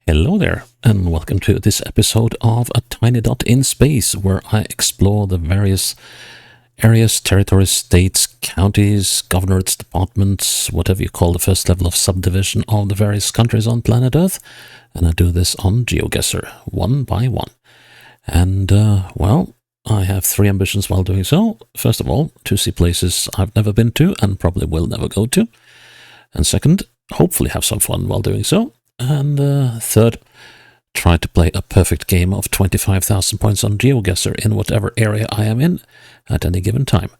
Hello there, and welcome to this episode of A Tiny Dot in Space, where I explore the various areas, territories, states, counties, governorates, departments, whatever you call the first level of subdivision of the various countries on planet Earth. And I do this on GeoGuessr, one by one. And, well, I have three ambitions while doing so. First of all, to see places I've never been to and probably will never go to. And second, hopefully have some fun while doing so. And third, try to play a perfect game of 25,000 points on GeoGuessr in whatever area I am in at any given time.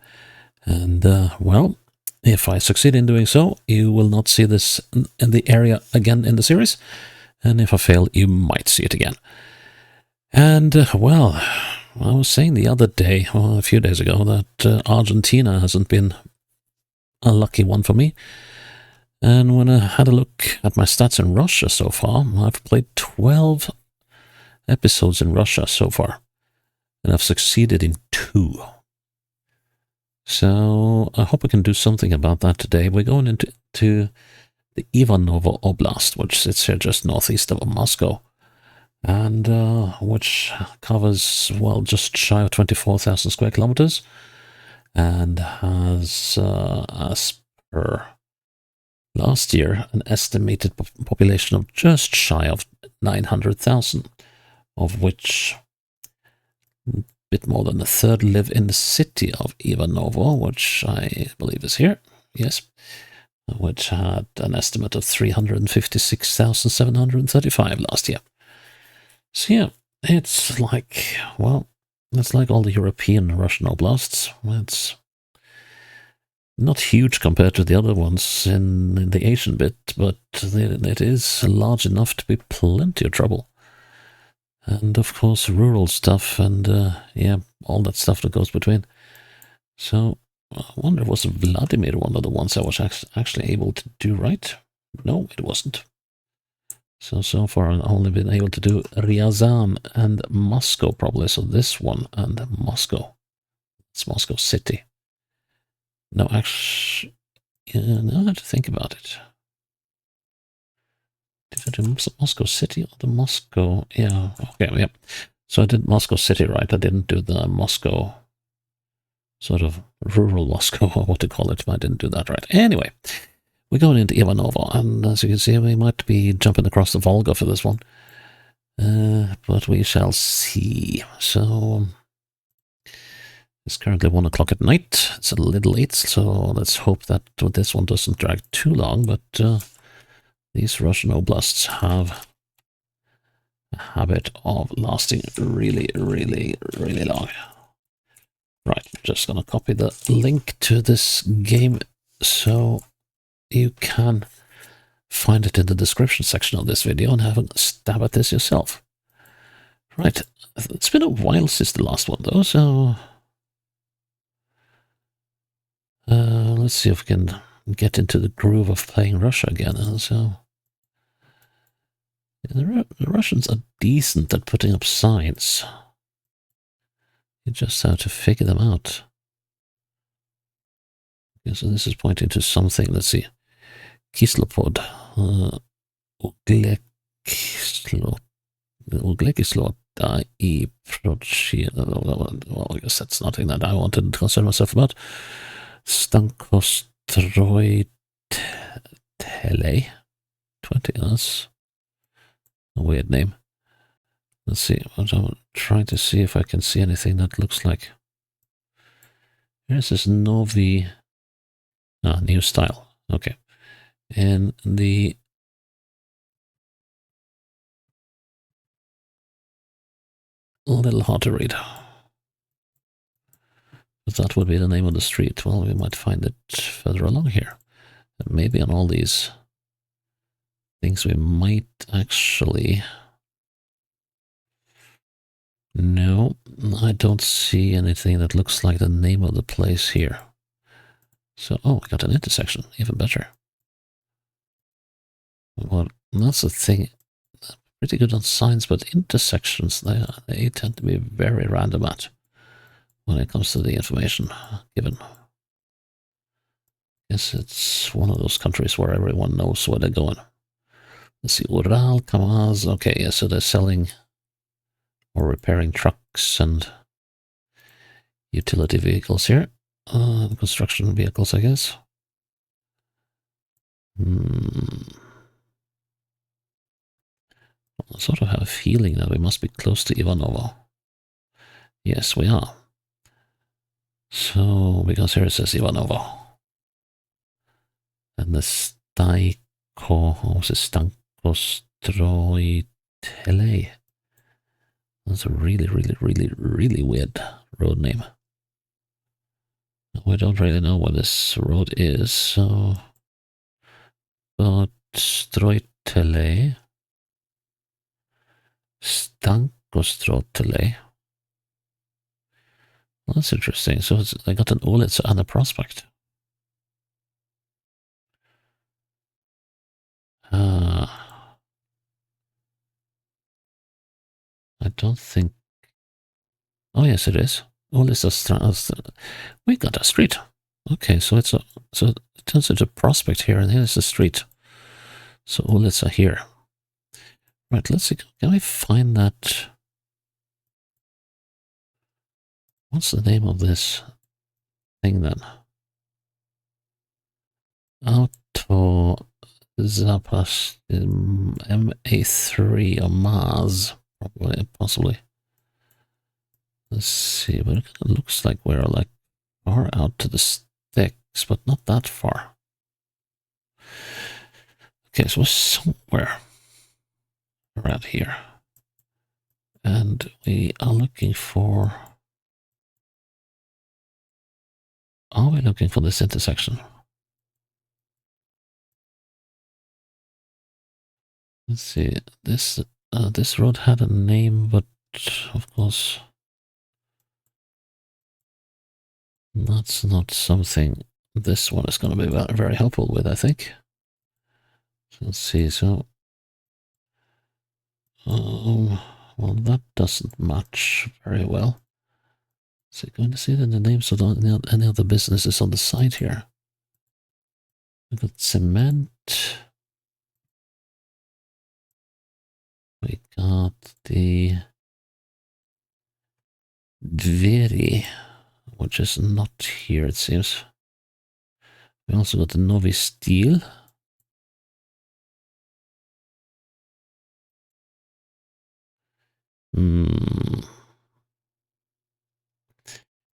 And, well, if I succeed in doing so, you will not see this in the area again in the series. And if I fail, you might see it again. And, well, I was saying the other day, or a few days ago, that Argentina hasn't been a lucky one for me. And when I had a look at my stats in Russia so far, I've played 12 episodes in Russia so far, and I've succeeded in 2. So I hope I can do something about that today. We're going into the Ivanovo Oblast, which sits here just northeast of Moscow, and which covers, well, just shy of 24,000 square kilometers, and has, as per last year, an estimated population of just shy of 900,000, of which a bit more than a third live in the city of Ivanovo, which I believe is here, yes, which had an estimate of 356,735 last year. So yeah, it's like, well, it's like all the European Russian oblasts. It's not huge compared to the other ones in the Asian bit, but it is large enough to be plenty of trouble. And of course, rural stuff and, yeah, all that stuff that goes between. So, I wonder, was Vladimir one of the ones I was actually able to do right? No, it wasn't. So far I've only been able to do Ryazan and Moscow probably, so this one and Moscow. It's Moscow City. No, actually, now I have to think about it. Did I do Moscow City or the Moscow? Yeah, okay, yeah. So I did Moscow City, right? I didn't do the Moscow, sort of rural Moscow, or what to call it. I didn't do that right. Anyway, we're going into Ivanovo, and as you can see, we might be jumping across the Volga for this one. But we shall see. So it's currently 1 o'clock at night. It's a little late, so let's hope that this one doesn't drag too long, but these Russian oblasts have a habit of lasting really, really, really long. Right, I'm just going to copy the link to this game so you can find it in the description section of this video and have a stab at this yourself. Right, it's been a while since the last one though, so let's see if we can get into the groove of playing Russia again. So the Russians are decent at putting up signs. You just have to figure them out. Okay, so this is pointing to something. Let's see. Kislopod. Uglekislota I Prochi. Well, I guess that's nothing that I wanted to concern myself about. Stankostroy Tele 20, that's a weird name. Let's see, I'm trying to see if I can see anything that looks like. Here's this Novi, new style, okay. And the a little hard to read. But that would be the name of the street. Well, we might find it further along here. And maybe on all these things we might actually... No, I don't see anything that looks like the name of the place here. So, oh, we got an intersection. Even better. Well, that's the thing. Pretty good on signs, but intersections, they tend to be very random at when it comes to the information given. Yes, it's one of those countries where everyone knows where they're going. Let's see, Ural, Kamaz. Okay, yeah, so they're selling or repairing trucks and utility vehicles here. Construction vehicles, I guess. I sort of have a feeling that we must be close to Ivanovo. Yes, we are. So, because here it says Ivanovo. And the Staiko, was it Stankostroitele? That's a really weird road name. We don't really know what this road is, so... But Stroitele... Stankostrotele... Well, that's interesting. So I got an Ulitz and a prospect. I don't think... Oh, yes, it is. Ulitz, we got a street. Okay, so it turns into a prospect here, and here's the street. So Ulitz are here. Right, let's see. Can I find that? What's the name of this thing then? Auto Zapas MA3 or Mars, probably, possibly. Let's see, but it looks like we're like far out to the sticks, but not that far. Okay, so we're somewhere around here. And we are looking for... Are we looking for this intersection? Let's see, this road had a name, but of course that's not something this one is going to be very helpful with, I think. So let's see, so well, that doesn't match very well. So going to see the names of any other businesses on the side here. We got cement. We got the Veri, which is not here, it seems. We also got the Novi Steel.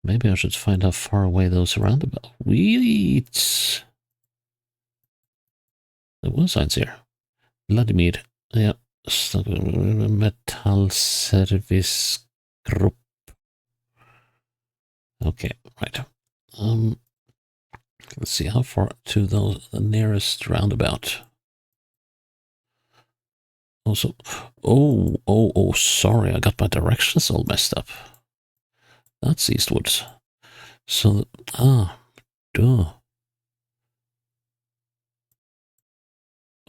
Maybe I should find how far away those roundabout. Wait! There were signs here. Vladimir. Yeah. Metal Service Group. Okay, right. Let's see how far to the nearest roundabout. Also, oh, sorry, I got my directions all messed up. That's eastwards. So, duh.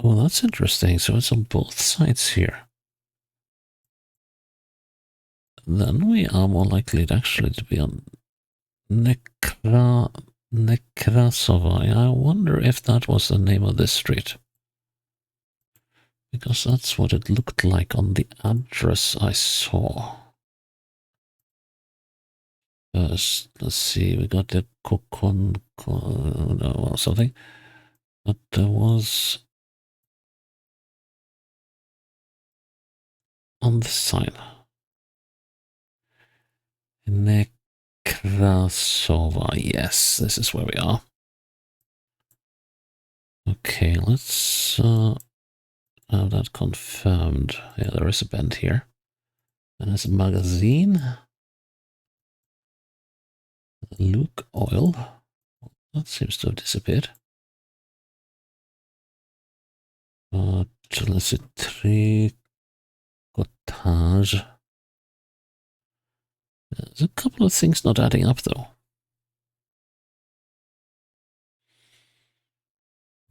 Oh, that's interesting. So it's on both sides here. Then we are more likely actually to be on Nekrasova. I wonder if that was the name of this street. Because that's what it looked like on the address I saw. Let's see, we got the Kokon, or something. But there was on the sign. Nekrasova. Yes, this is where we are. Okay, let's have that confirmed. Yeah, there is a bend here. And there's a magazine. Luke oil. That seems to have disappeared. Let's see, tricotage. There's a couple of things not adding up, though.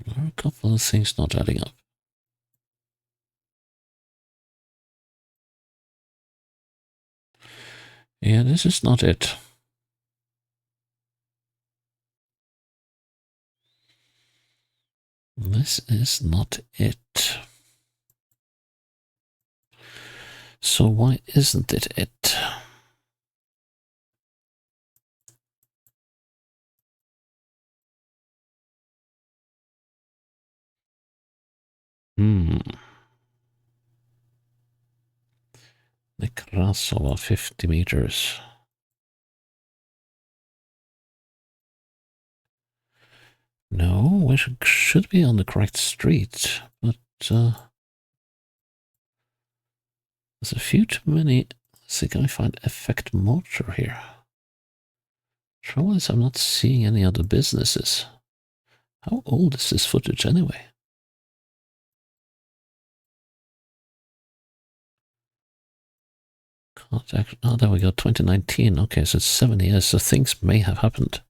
There are a couple of things not adding up. Yeah, this is not it. This is not it. So why isn't it it? Nekrasova, 50 meters. No, we should be on the correct street, but there's a few too many. Let's see, can I find effect motor here? Trouble is, I'm not seeing any other businesses. How old is this footage anyway? Contact. Oh, there we go. 2019. Okay, so it's 7 years. So things may have happened.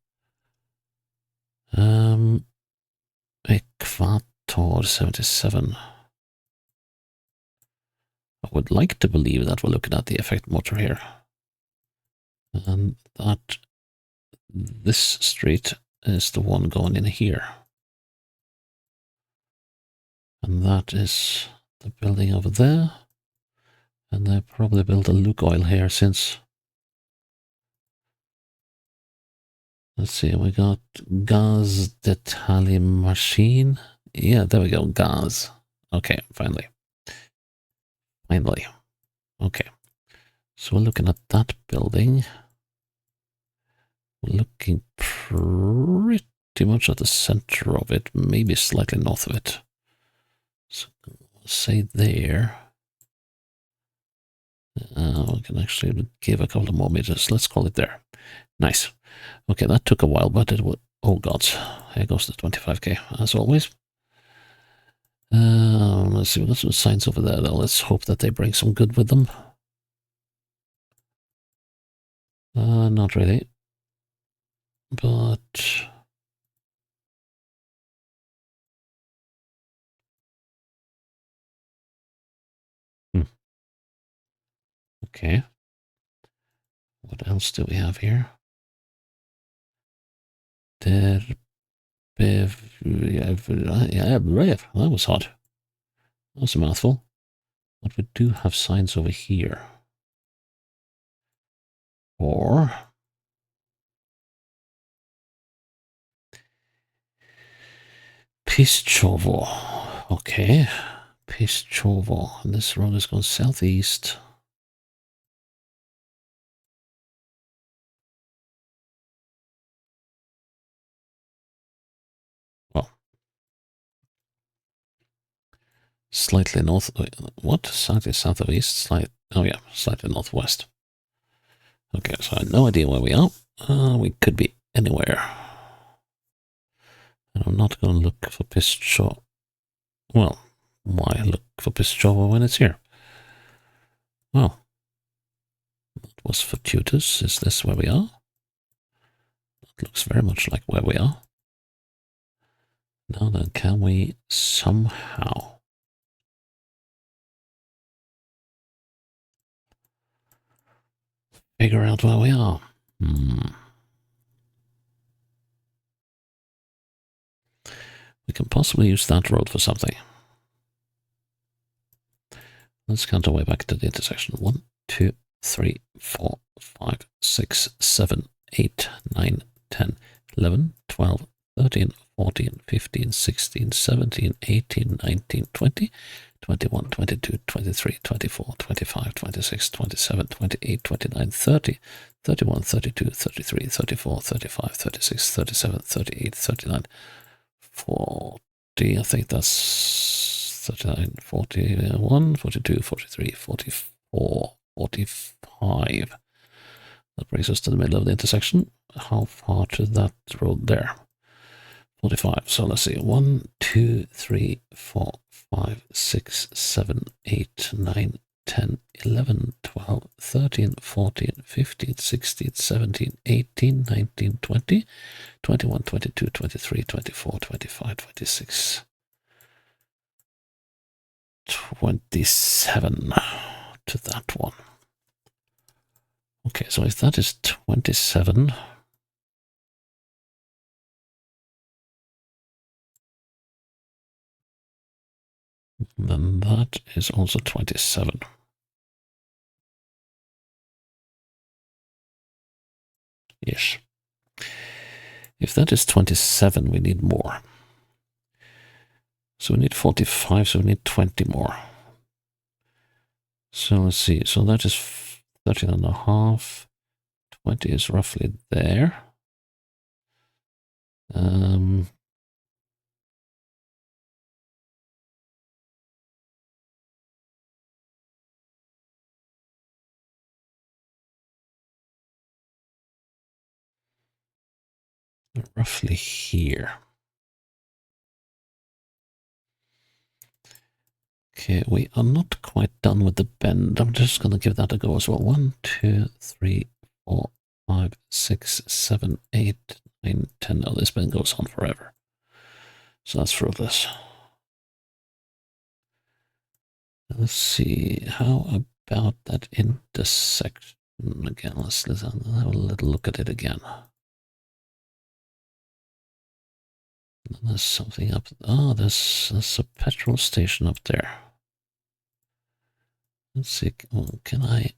Equator 77. I would like to believe that we're looking at the effect motor here, and that this street is the one going in here, and that is the building over there, and they probably built a Lukoil here since. Let's see, we got Gaz Detali machine. Yeah, there we go, Gaz. Okay, finally. Finally. Okay. So we're looking at that building. We're looking pretty much at the center of it, maybe slightly north of it. So say there. We can actually give a couple of more meters. Let's call it there. Nice. Okay, that took a while, but it would. Oh gods, here goes the 25k as always. Let's see, we've got some signs over there though. Let's hope that they bring some good with them. Not really. But okay. What else do we have here? Yeah, that was hot. That was a mouthful. But we do have signs over here. Or Pischovo. Okay. Pischovo. And this road is going southeast. Well, slightly north. What? Slightly south of east? Oh, yeah. Slightly northwest. Okay, so I have no idea where we are. We could be anywhere. And I'm not going to look for Pischovo. Well, why look for Pischovo when it's here? Well, that was fortuitous. Is this where we are? That looks very much like where we are. Now then, can we somehow figure out where we are? We can possibly use that road for something. Let's count our way back to the intersection. 1, 2, 3, 4, 5, 6, 7, 8, 9, 10, 11, 12, 13, 14, 15, 16, 17, 18, 19, 20, 21, 22, 23, 24, 25, 26, 27, 28, 29, 30, 31, 32, 33, 34, 35, 36, 37, 38, 39, 40. I think that's 39, 41, 42, 43, 44, 45. That brings us to the middle of the intersection. How far to that road there? 45. So let's see. 1, 2, 3, 4, 5, 6, 7, 8, 9, 10, 11, 12, 13, 14, 15, 16, 17, 18, 19, 20, 21, 22, 23, 24, 25, 26, 27 to that one. Okay, so if that is 27, then that is also 27. Ish. If that is 27, we need more. So we need 45, so we need 20 more. So let's see. So that is 13 and a half. 20 is roughly there. Roughly here. Okay, we are not quite done with the bend. I'm just going to give that a go as well. 1, 2, 3, 4, 5, 6, 7, 8, 9, 10. Oh, this bend goes on forever. So that's fruitless. Let's see. How about that intersection again? Let's have a little look at it again. There's something up. Oh, there's a petrol station up there. Let's see. Oh, can I?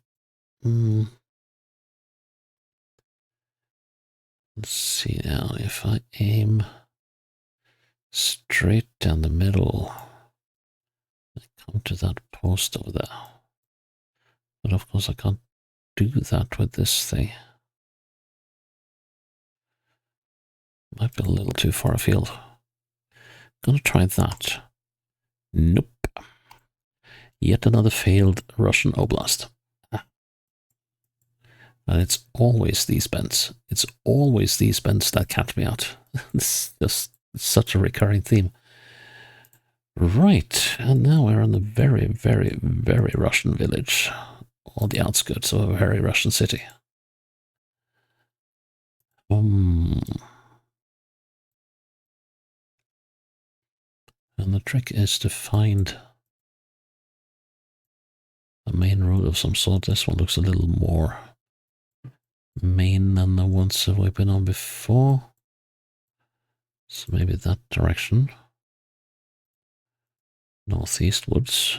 Let's see now. If I aim straight down the middle, I come to that post over there. But of course, I can't do that with this thing. Might be a little too far afield. Gonna try that. Nope. Yet another failed Russian Oblast. And it's always these bends. It's always these bends that catch me out. It's just such a recurring theme. Right, and now we're in a very, very, very Russian village. On the outskirts of a very Russian city. And the trick is to find a main road of some sort. This one looks a little more main than the ones that we've been on before. So maybe that direction. Northeastwards.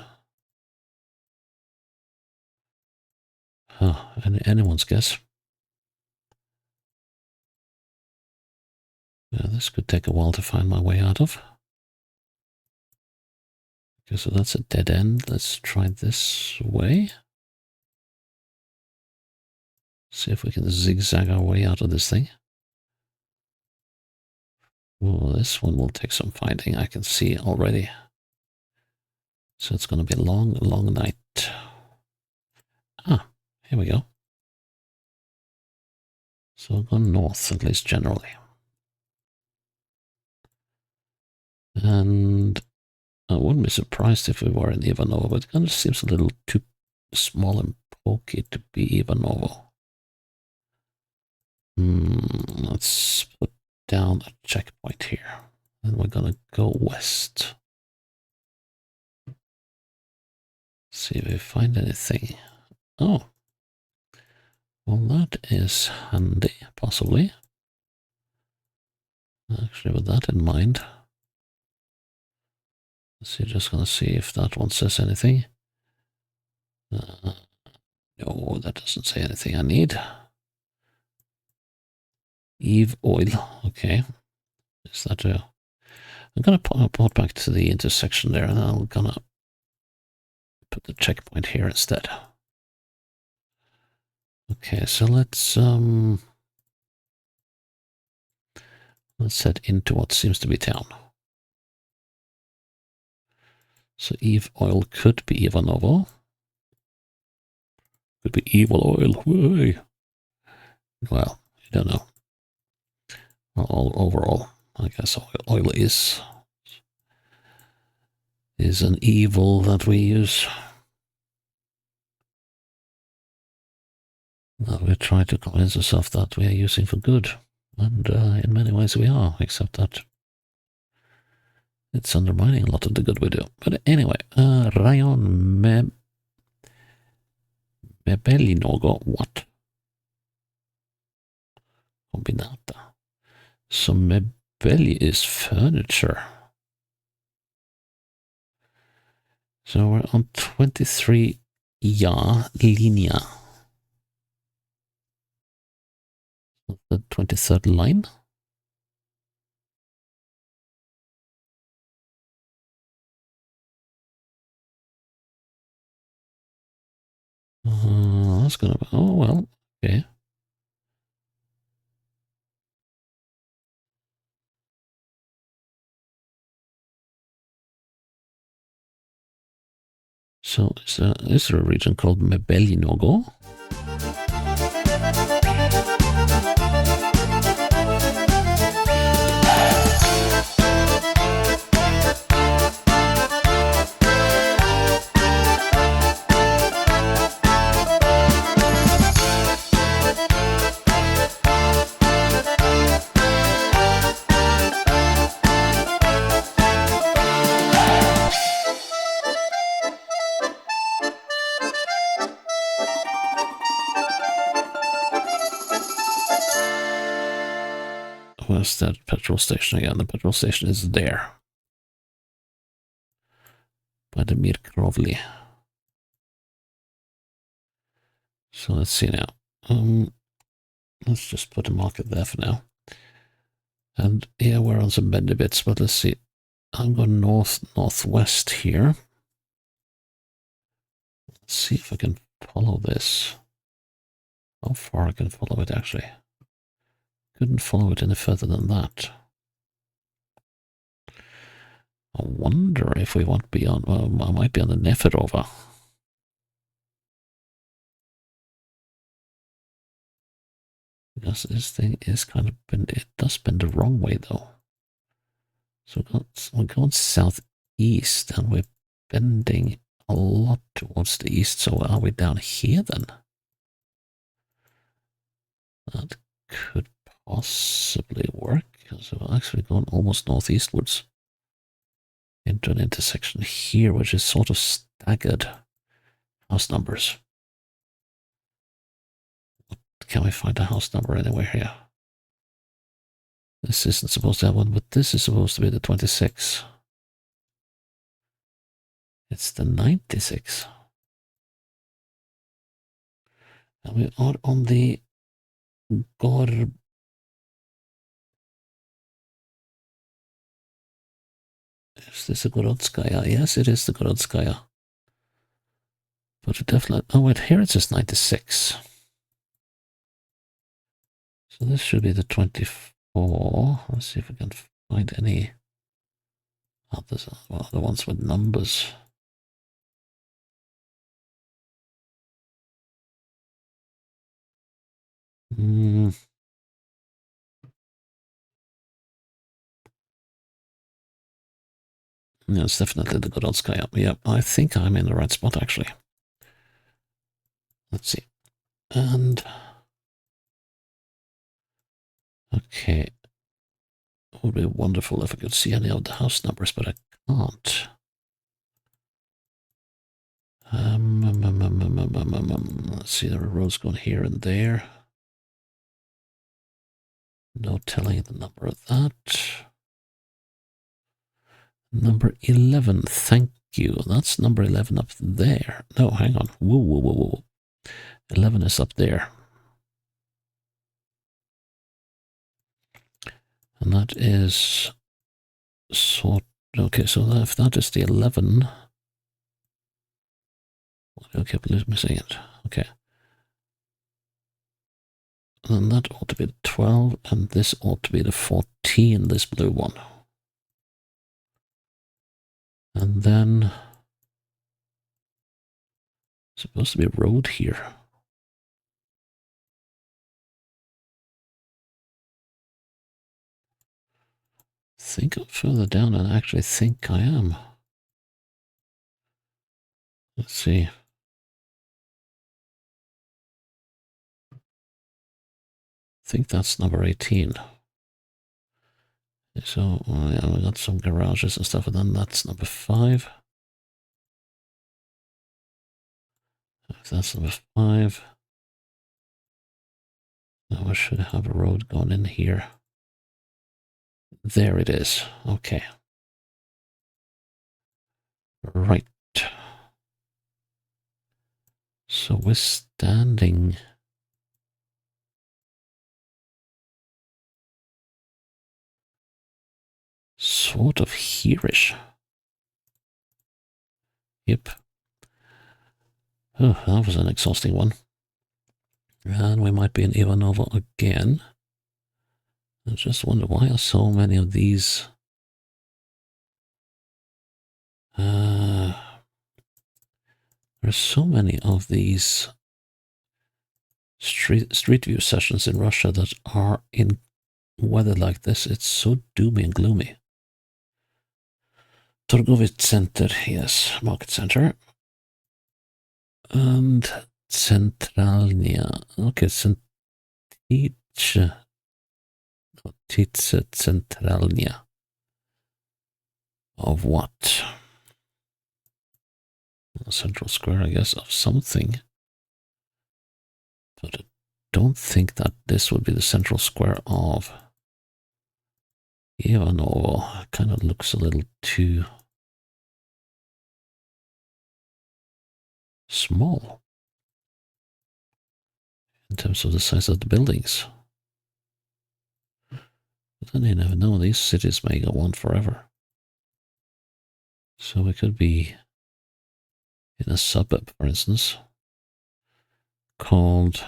Huh, anyone's guess. Yeah, this could take a while to find my way out of. Okay, so that's a dead end. Let's try this way. See if we can zigzag our way out of this thing. Oh, this one will take some finding, I can see already. So it's going to be a long, long night. Ah, here we go. So we'll go north, at least generally. And I wouldn't be surprised if we were in Ivanovo, but it kind of seems a little too small and pokey to be Ivanovo. Let's put down a checkpoint here. And we're going to go west. See if we find anything. Oh. Well, that is handy, possibly. Actually, with that in mind, let's see, just going to see if that one says anything. No, that doesn't say anything I need. Eve oil, okay. Is that a... I'm going to port back to the intersection there, and I'm going to put the checkpoint here instead. Okay, so let's head into what seems to be town. So Eve oil could be Ivanovo. Could be evil oil. Whey. Well, you don't know. Well, overall, I guess oil is an evil that we use. That we try to convince ourselves that we are using for good. And in many ways we are, except that it's undermining a lot of the good we do. But anyway, Rayon Mebelinogo, what? Combinata. So Mebeli is furniture. So we're on 23 linea. The 23rd line. That's gonna be, oh well, okay. So is there a region called Mebelinogo? Where's that petrol station again? The petrol station is there. By the Mirkrovli. So let's see now. Let's just put a market there for now. And yeah, we're on some bendy bits, but let's see. I'm going northwest here. Let's see if I can follow this. How far I can follow it actually. Couldn't follow it any further than that. I wonder if we won't be on, I might be on the Neferova. Because this thing is kind of bend, it does bend the wrong way though. So we're going southeast and we're bending a lot towards the east. So are we down here then? That could possibly work. So we're actually going almost northeastwards into an intersection here, which is sort of staggered house numbers. Can we find a house number anywhere here? This isn't supposed to have one, but this is supposed to be the 26. It's the 96. And we are on the Gor... Is this a Gorodskaya? Yes, it is the Gorodskaya. But it definitely... Oh, wait, here it says 96. So this should be the 24. Let's see if we can find any others, well, the ones with numbers. Yeah, it's definitely the Gorodskaya. Yeah, I think I'm in the right spot, actually. Let's see. And... Okay. It would be wonderful if I could see any of the house numbers, but I can't. Let's see, there are roads going here and there. No telling the number of that. Number 11, thank you. That's number 11 up there. No, hang on. Whoa, whoa, whoa, whoa. 11 is up there. And that is sort... Okay, so if that is the 11... Okay, please missing it. Okay. And that ought to be the 12, and this ought to be the 14, this blue one. And then... Supposed to be a road here. Think I'm further down and I actually think I am. Let's see. I think that's number 18. So, yeah, we got some garages and stuff, and then that's number 5. If that's number 5, now I should have a road going in here. There it is. Okay. Right. So we're standing sort of hereish. Yep. Oh, that was an exhausting one. And we might be in Ivanovo again. I just wonder why are so many of these... there's so many of these street view sessions in Russia that are in weather like this. It's so doomy and gloomy. Torgovit Center, yes, market center. And Centralnia. Okay, Tice Centralnia. Of what? A central square, I guess, of something. But I don't think that this would be the central square of Ivanovo. It kind of looks a little too small in terms of the size of the buildings. But then you never know, these cities may go on forever. So we could be in a suburb, for instance, called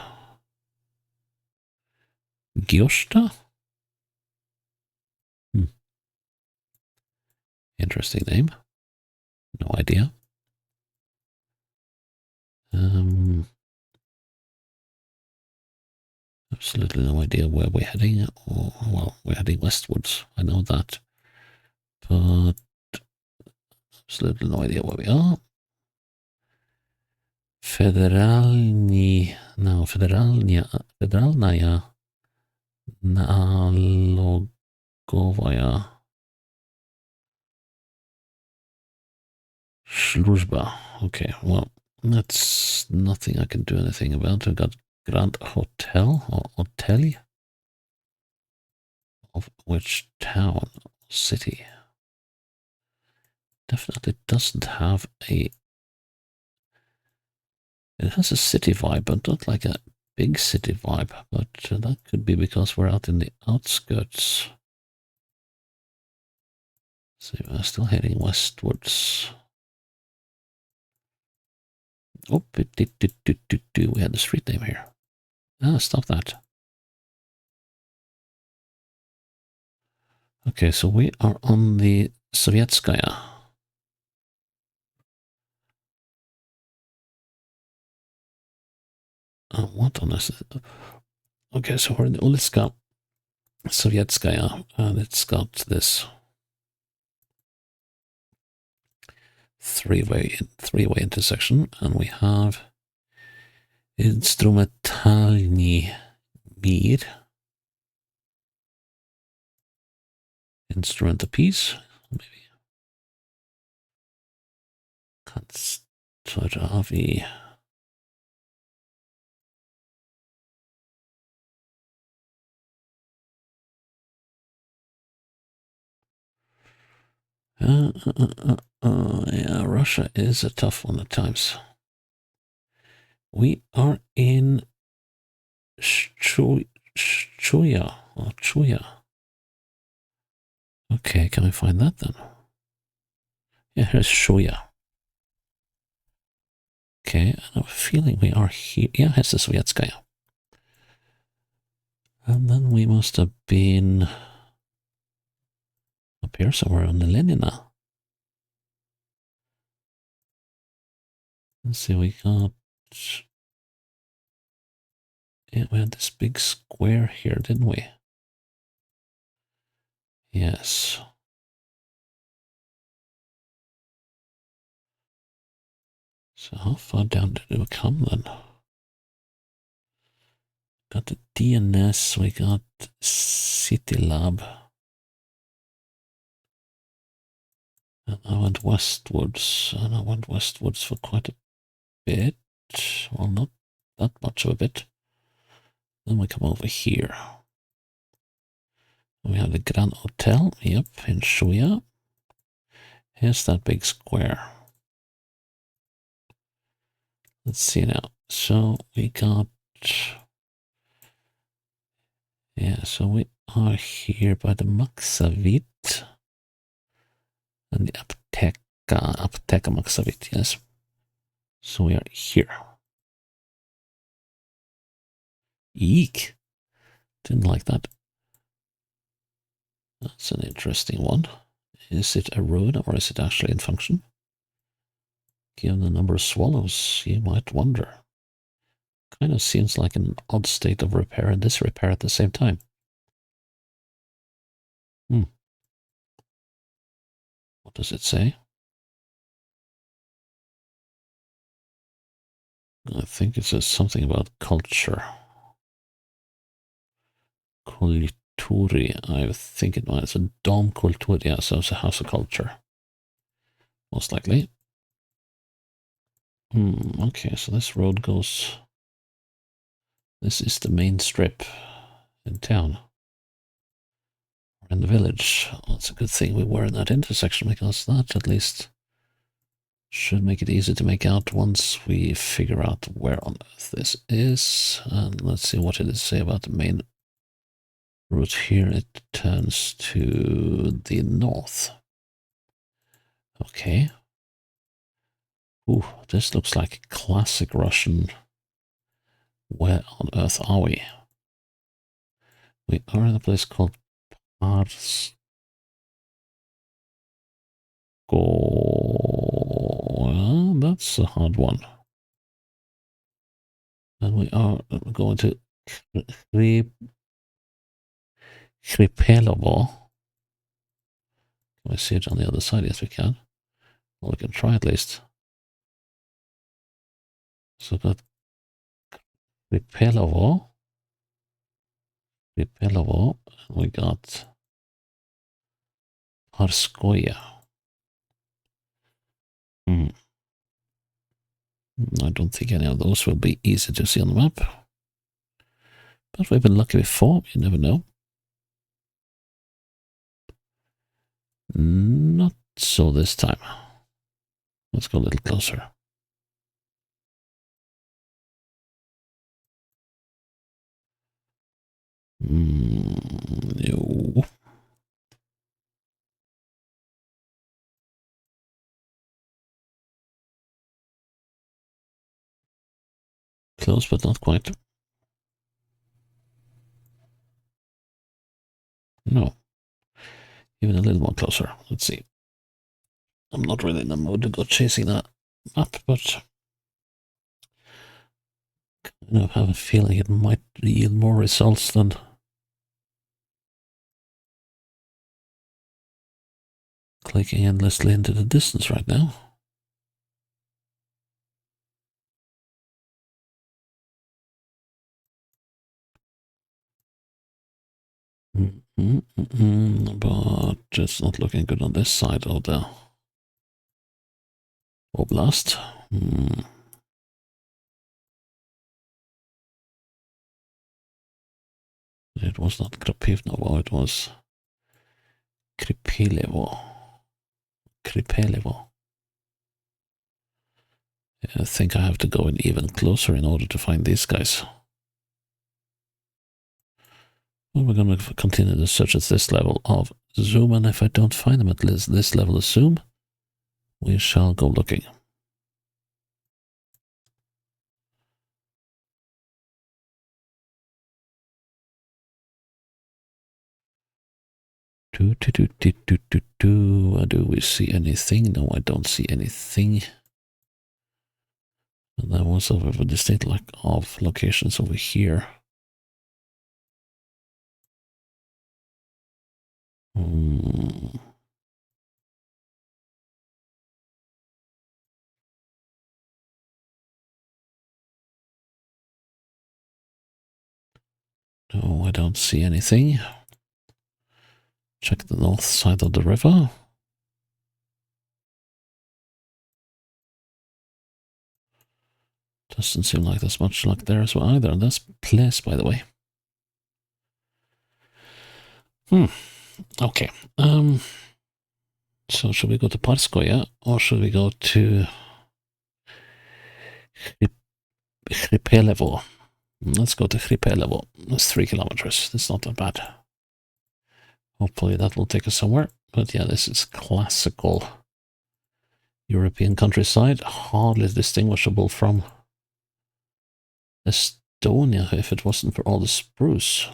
Gyosta? Interesting name. No idea. Absolutely no idea where we're heading. Or, well, we're heading westwards. I know that. But absolutely no idea where we are. Federalnaya Nalogovaya Sluzhba. Okay, well, that's nothing I can do anything about. We've got Grand Hotel or Hotel. Of which town, city? Definitely doesn't have a... It has a city vibe, but not like a big city vibe. But that could be because we're out in the outskirts. So we're still heading westwards. Oh, we had the street name here. Ah, stop that. Okay, so we are on the Sovietskaya. What on this? Okay, so we're in the Uliska Sovietskaya, and it's got this three-way intersection, and we have Instrumentalny Mir. Instrument apiece, maybe. Kanstaravi. Yeah, Russia is a tough one at times. We are in Chuya or Chuya. Okay, can we find that then? Yeah, here's Chuya. Okay, I have a feeling we are here. Yeah, it's the Sovietskaya. And then we must have been up here somewhere on the Lenina. Let's see, we got... Yeah, we had this big square here, didn't we? Yes. So how far down did we come then? Got the DNS, we got City Lab. And I went westwards, and I went westwards for quite a bit. Well, not that much of a bit. Then we come over here. We have the Grand Hotel, yep, in Shuya. Here's that big square. Let's see now. So we got... Yeah, so we are here by the Maksavit. And the Apteka Maksavit, yes. So we are here. Eek. Didn't like that. That's an interesting one. Is it a ruin or is it actually in function? Given the number of swallows, you might wonder. Kind of seems like an odd state of repair and disrepair at the same time. What does it say? I think it says something about culture. Kulturi, I think it might. It's a dom kultur, yeah, so it's a house of culture. Most likely. Okay, so this road goes... This is the main strip in town. In the village. Well, it's a good thing we were in that intersection because that at least should make it easy to make out once we figure out where on earth this is. And let's see what it is say about the main route here. It turns to the north. Okay. Ooh, this looks like classic Russian. Where on earth are we? We are in a place called Parsko. Well, that's a hard one. And we are going to Kripelovo. Can we see it on the other side? Yes, we can. Well, we can try at least. So got Kripelovo. And we got Parskoya. I don't think any of those will be easy to see on the map. But we've been lucky before, you never know. Not so this time. Let's go a little closer. No. Close, but not quite. No. Even a little more closer. Let's see. I'm not really in the mood to go chasing that map, but kind of have a feeling it might yield more results than clicking endlessly into the distance right now. But it's not looking good on this side of the Oblast. It was not Krapivnovo, it was Kripelevo. I think I have to go in even closer in order to find these guys. Well, we're going to continue the search at this level of zoom, and if I don't find them at this level of zoom, we shall go looking. Do we see anything? No, I don't see anything. And there was a distinct lack of locations over here. No, I don't see anything. Check the north side of the river. Doesn't seem like there's much luck there as well either. And that's place, by the way. Okay. So should we go to Parskoya or should we go to Kripelevo? Let's go to Kripelevo. That's 3 kilometers. That's not that bad. Hopefully that will take us somewhere. But yeah, this is classical European countryside, hardly distinguishable from Estonia if it wasn't for all the spruce.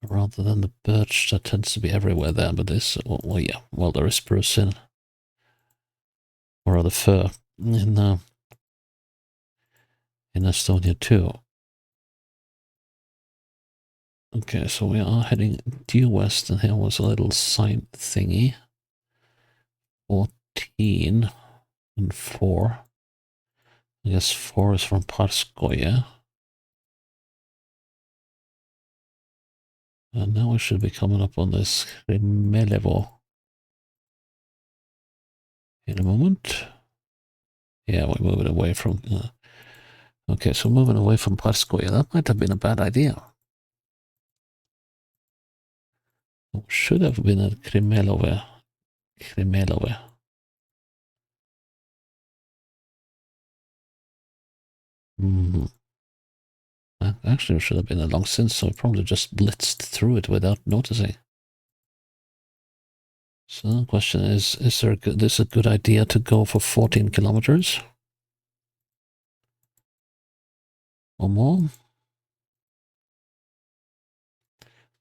Rather than the birch that tends to be everywhere there, but this, well yeah, well there is spruce in, or rather fir, in Estonia too. Okay, so we are heading due west, and here was a little sign thingy. 14 and 4. I guess 4 is from Parskoye. And now we should be coming up on this Krimelevo in a moment. Yeah, we're moving away from... okay, so moving away from Parskoye. That might have been a bad idea. It should have been at Krimelove. Krimelove. Actually, it should have been a long since, so I probably just blitzed through it without noticing. So the question is this a good idea to go for 14 kilometers? Or more?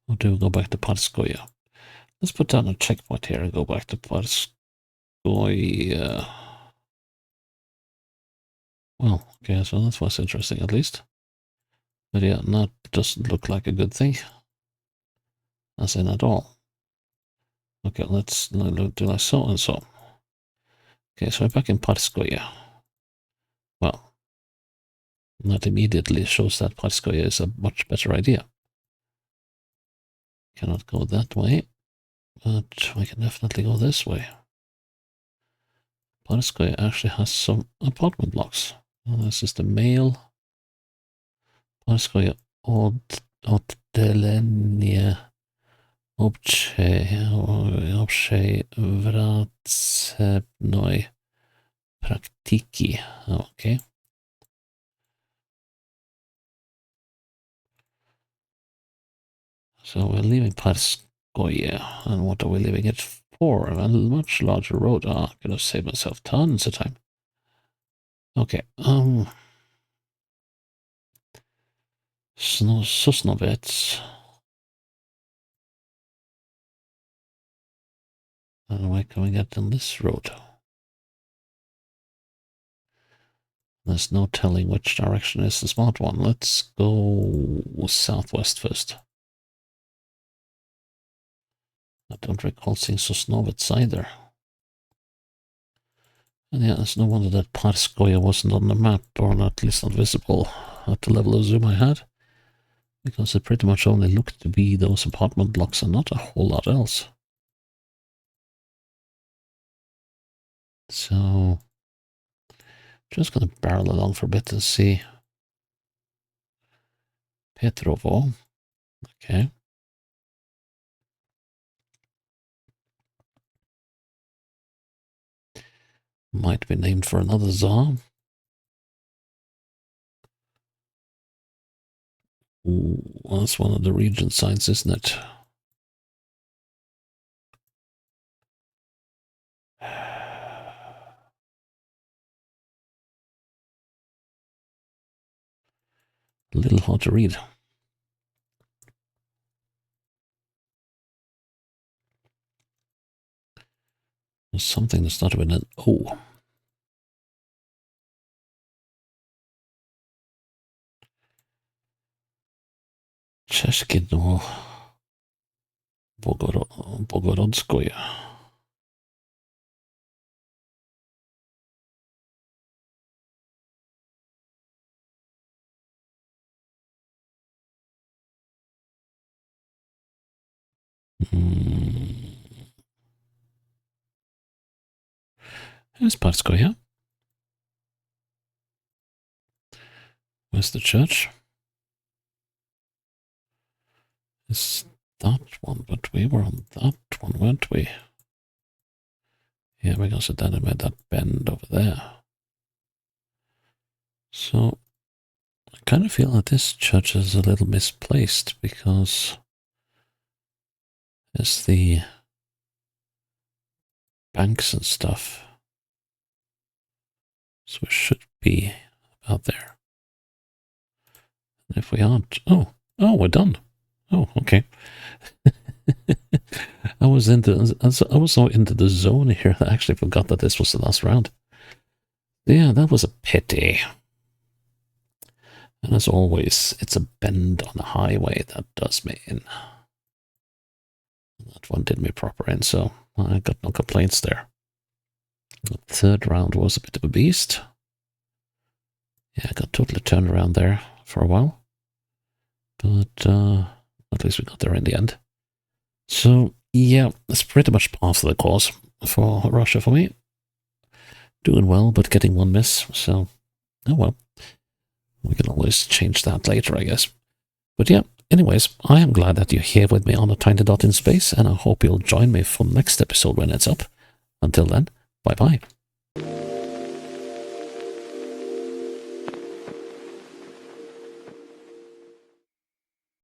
Or do we go back to Parskoye? Let's put down a checkpoint here and go back to Parskoye. Well, okay, so that was interesting at least. But yeah, that doesn't look like a good thing. As in at all. Okay, let's do like so and so. Okay, so we're back in Parskoye. Well, that immediately shows that Parskoye is a much better idea. Cannot go that way, but we can definitely go this way. Parskoye actually has some apartment blocks. Well, this is the mail. Parskoye oddelenie obcej wracebnej praktiki. Okay. So we're leaving Parskoye, and what are we leaving it for? A much larger road. I could have saved myself tons of time. Okay, Sosnovets. And where can we get on this road? There's no telling which direction is the smart one. Let's go southwest first. I don't recall seeing Sosnovets either. And yeah, it's no wonder that Parskoye wasn't on the map, or at least not visible at the level of zoom I had. Because it pretty much only looked to be those apartment blocks and not a whole lot else. So, just gonna barrel along for a bit and see. Petrovo. Okay. Might be named for another Tsar. Ooh, well, that's one of the region signs, isn't it? A little hard to read. There's something that started with an O. Cheshkino Bogorodskoye. Here's Parskoye. Where's the church? Is that one? But we were on that one, weren't we? Yeah, because it then made that bend over there. So I kind of feel that this church is a little misplaced because is the banks and stuff. So we should be out there. And if we aren't, oh, we're done. Oh, okay. I was so into the zone here that I actually forgot that this was the last round. Yeah, that was a pity. And as always, it's a bend on the highway that does me in. That one did me proper in, so I got no complaints there. The third round was a bit of a beast. Yeah, I got totally turned around there for a while. But at least we got there in the end. So, yeah, that's pretty much par for the course for Russia for me. Doing well, but getting one miss, so, oh well. We can always change that later, I guess. But yeah, anyways, I am glad that you're here with me on a tiny dot in space, and I hope you'll join me for the next episode when it's up. Until then, bye-bye.